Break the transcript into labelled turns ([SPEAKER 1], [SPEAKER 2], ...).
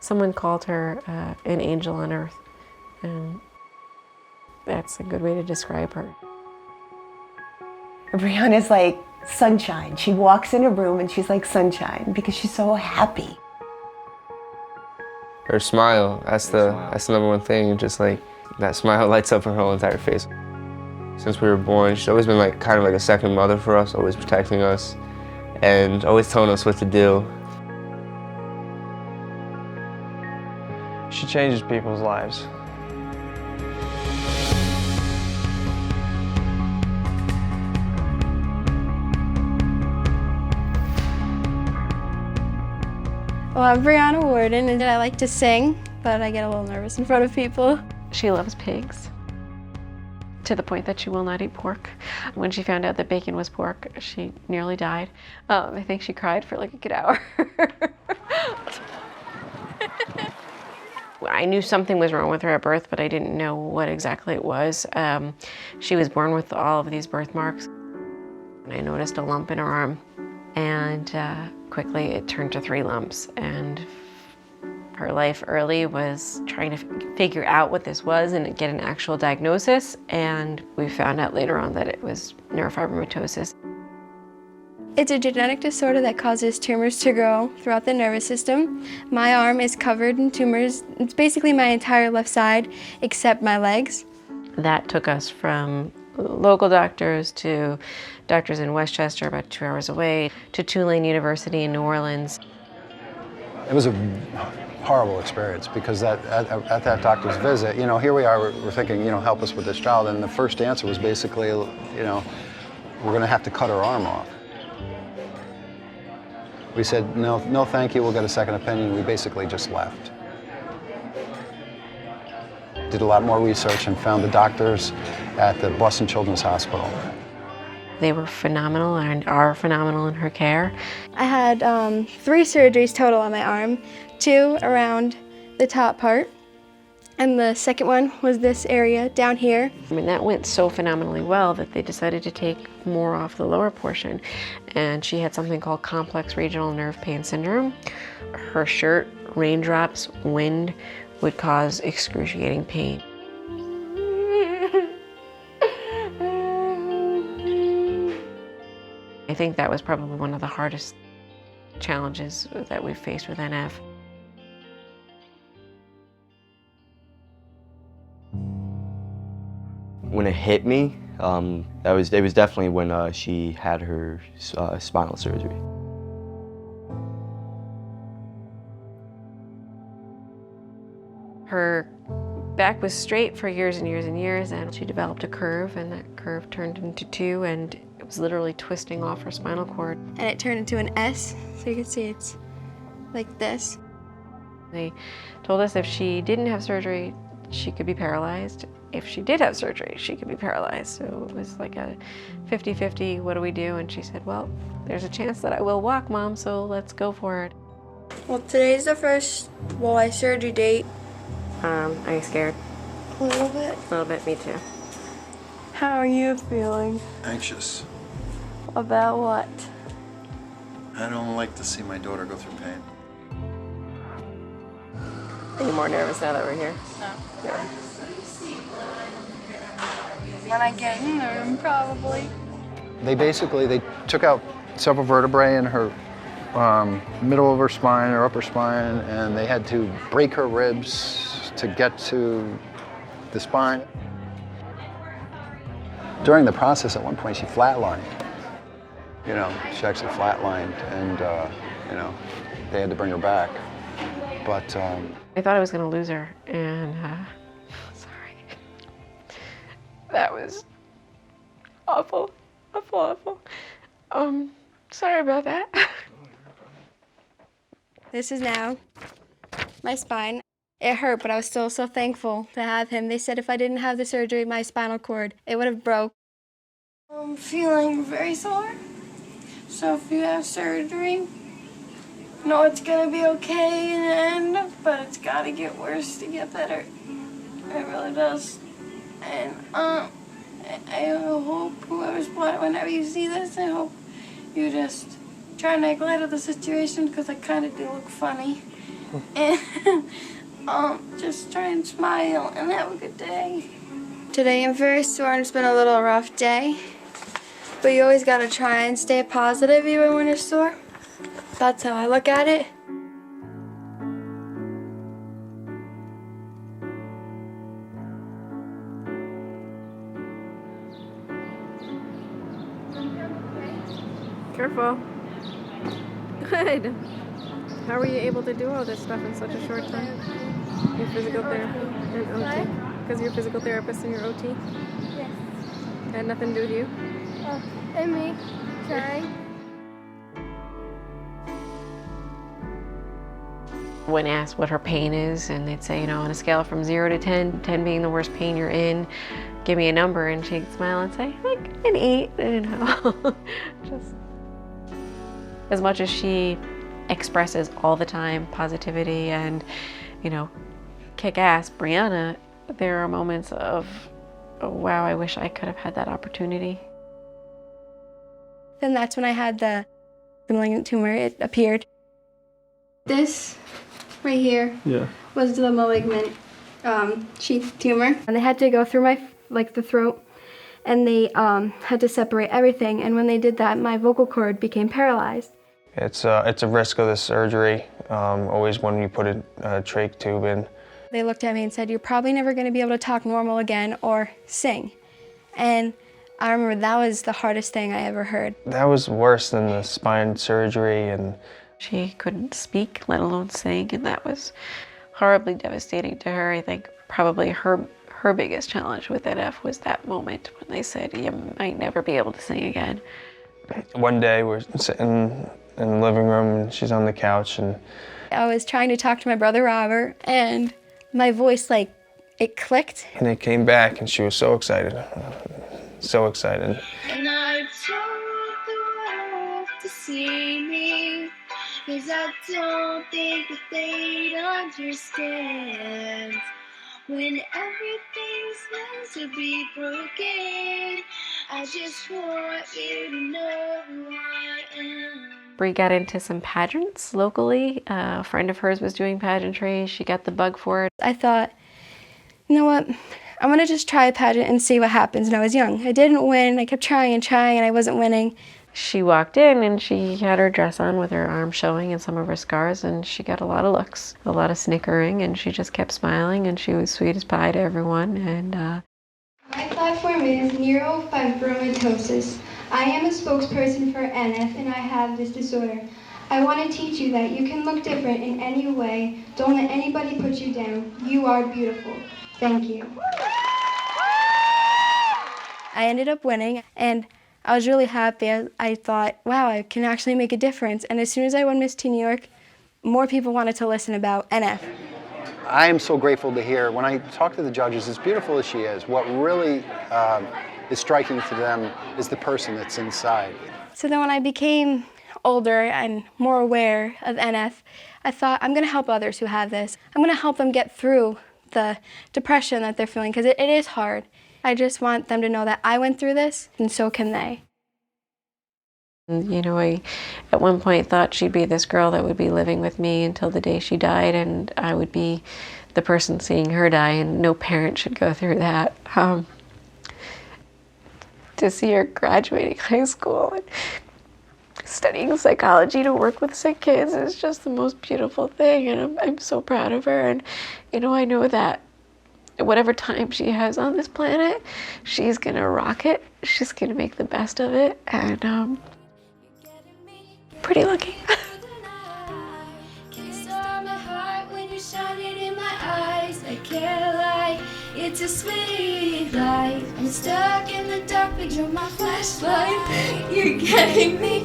[SPEAKER 1] Someone called her an angel on earth, and that's a good way to describe her.
[SPEAKER 2] Brianna's like sunshine. She walks in a room and she's like sunshine because she's so happy.
[SPEAKER 3] Her smile, that's the number one thing. Just like that smile lights up her whole entire face. Since we were born, she's always been like kind of like a second mother for us, always protecting us and always telling us what to do.
[SPEAKER 4] She changes people's lives.
[SPEAKER 5] Well, I'm Brianna Worden, and I like to sing, but I get a little nervous in front of people.
[SPEAKER 1] She loves pigs, to the point that she will not eat pork. When she found out that bacon was pork, she nearly died. I think she cried for like a good hour. I knew something was wrong with her at birth, but I didn't know what exactly it was. She was born with all of these birthmarks. And I noticed a lump in her arm, and quickly it turned to 3 lumps. And her life early was trying to figure out what this was and get an actual diagnosis. And we found out later on that it was neurofibromatosis.
[SPEAKER 5] It's a genetic disorder that causes tumors to grow throughout the nervous system. My arm is covered in tumors. It's basically my entire left side, except my legs.
[SPEAKER 1] That took us from local doctors to doctors in Westchester, about 2 hours away, to Tulane University in New Orleans.
[SPEAKER 6] It was a horrible experience because at that doctor's visit, here we are, we're thinking, help us with this child, and the first answer was basically, we're going to have to cut her arm off. We said, no thank you, we'll get a second opinion. We basically just left. Did a lot more research and found the doctors at the Boston Children's Hospital.
[SPEAKER 1] They were phenomenal and are phenomenal in her care.
[SPEAKER 5] I had 3 surgeries total on my arm, 2 around the top part, and the second one was this area down here.
[SPEAKER 1] I mean, that went so phenomenally well that they decided to take more off the lower portion. And she had something called complex regional nerve pain syndrome. Her shirt, raindrops, wind would cause excruciating pain. I think that was probably one of the hardest challenges that we've faced with NF.
[SPEAKER 7] When it hit me, it was definitely when she had her spinal surgery.
[SPEAKER 1] Her back was straight for years and years and years, and she developed a curve, and that curve turned into 2, and it was literally twisting off her spinal cord.
[SPEAKER 5] And it turned into an S, so you can see it's like this.
[SPEAKER 1] They told us if she didn't have surgery, she could be paralyzed. If she did have surgery, she could be paralyzed. So it was like a 50-50, what do we do? And she said, well, there's a chance that I will walk, Mom, so let's go for it.
[SPEAKER 5] Well, today's the first surgery date.
[SPEAKER 1] Are you scared?
[SPEAKER 5] A little bit.
[SPEAKER 1] A little bit, me too.
[SPEAKER 5] How are you feeling?
[SPEAKER 8] Anxious.
[SPEAKER 5] About what?
[SPEAKER 8] I don't like to see my daughter go through pain.
[SPEAKER 1] Are you more nervous now that we're here?
[SPEAKER 5] No.
[SPEAKER 1] Yeah.
[SPEAKER 5] When I get in the room, probably.
[SPEAKER 6] They took out several vertebrae in her middle of her spine, her upper spine, and they had to break her ribs to get to the spine. During the process, at one point, she flatlined. She actually flatlined, and they had to bring her back. But
[SPEAKER 1] I thought I was going to lose her, and sorry. That was awful, awful, awful. Sorry about that.
[SPEAKER 5] This is now my spine. It hurt, but I was still so thankful to have him. They said if I didn't have the surgery, my spinal cord, it would have broke. I'm feeling very sore. So if you have surgery, know it's gonna be okay in the end, but it's gotta get worse to get better. It really does. And I hope whoever's watching, whenever you see this, I hope you just try and make light of the situation, because I kind of do look funny. And just try and smile and have a good day. Today I'm very sore and it's been a little rough day. But you always gotta try and stay positive even when you're sore. That's how I look at it.
[SPEAKER 1] Careful. Good. How were you able to do all this stuff in such a short time? Your physical therapy and OT? Because you're a physical therapist and your OT?
[SPEAKER 5] Yes.
[SPEAKER 1] Had nothing to do with you?
[SPEAKER 5] Oh, and me trying.
[SPEAKER 1] When asked what her pain is, and they'd say, you know, on a scale from 0 to 10, 10 being the worst pain you're in, give me a number, and she'd smile and say, like, an 8, you know. Just as much as she expresses all the time positivity and, you know, kick ass, Brianna, there are moments of, oh, wow, I wish I could have had that opportunity.
[SPEAKER 5] Then that's when I had the malignant tumor. It appeared. This right here was the malignant sheath tumor. And they had to go through my, the throat, and they had to separate everything. And when they did that, my vocal cord became paralyzed.
[SPEAKER 3] It's a risk of the surgery, always when you put a trach tube in.
[SPEAKER 5] They looked at me and said, you're probably never going to be able to talk normal again or sing. And I remember that was the hardest thing I ever heard.
[SPEAKER 3] That was worse than the spine surgery. And
[SPEAKER 1] she couldn't speak, let alone sing, and that was horribly devastating to her. I think probably her biggest challenge with NF was that moment when they said, you might never be able to sing again.
[SPEAKER 3] One day we're sitting in the living room and she's on the couch, and
[SPEAKER 5] I was trying to talk to my brother Robert, and my voice, it clicked.
[SPEAKER 3] And it came back, and she was so excited. So excited.
[SPEAKER 4] And I told the world to see me, 'cause I don't think that they'd understand. When everything's meant to be broken, I just want you to know who I am.
[SPEAKER 1] Bri got into some pageants locally. A friend of hers was doing pageantry. She got the bug for it.
[SPEAKER 5] I thought, you know what? I'm gonna just try a pageant and see what happens. And I was young. I didn't win. I kept trying and trying, and I wasn't winning.
[SPEAKER 1] She walked in and she had her dress on with her arm showing and some of her scars, and she got a lot of looks, a lot of snickering, and she just kept smiling, and she was sweet as pie to everyone. And
[SPEAKER 5] my platform is Neurofibromatosis. I am a spokesperson for NF, and I have this disorder. I want to teach you that you can look different in any way. Don't let anybody put you down. You are beautiful. Thank you. I ended up winning, and I was really happy. I thought, wow, I can actually make a difference. And as soon as I won Miss Teen New York, more people wanted to listen about NF.
[SPEAKER 6] I am so grateful to hear, when I talk to the judges, as beautiful as she is, what really is striking to them is the person that's inside.
[SPEAKER 5] So then when I became older and more aware of NF, I thought, I'm gonna help others who have this. I'm gonna help them get through the depression that they're feeling, because it is hard. I just want them to know that I went through this, and so can they.
[SPEAKER 1] You know, I at one point thought she'd be this girl that would be living with me until the day she died, and I would be the person seeing her die, and no parent should go through that. To see her graduating high school and studying psychology to work with sick kids is just the most beautiful thing, and I'm so proud of her. And you know, I know that whatever time she has on this planet, she's gonna rock it. She's gonna make the best of it, and pretty lucky.
[SPEAKER 4] It's a sweet life. I'm stuck in the dark, but you're my flashlight. You're getting me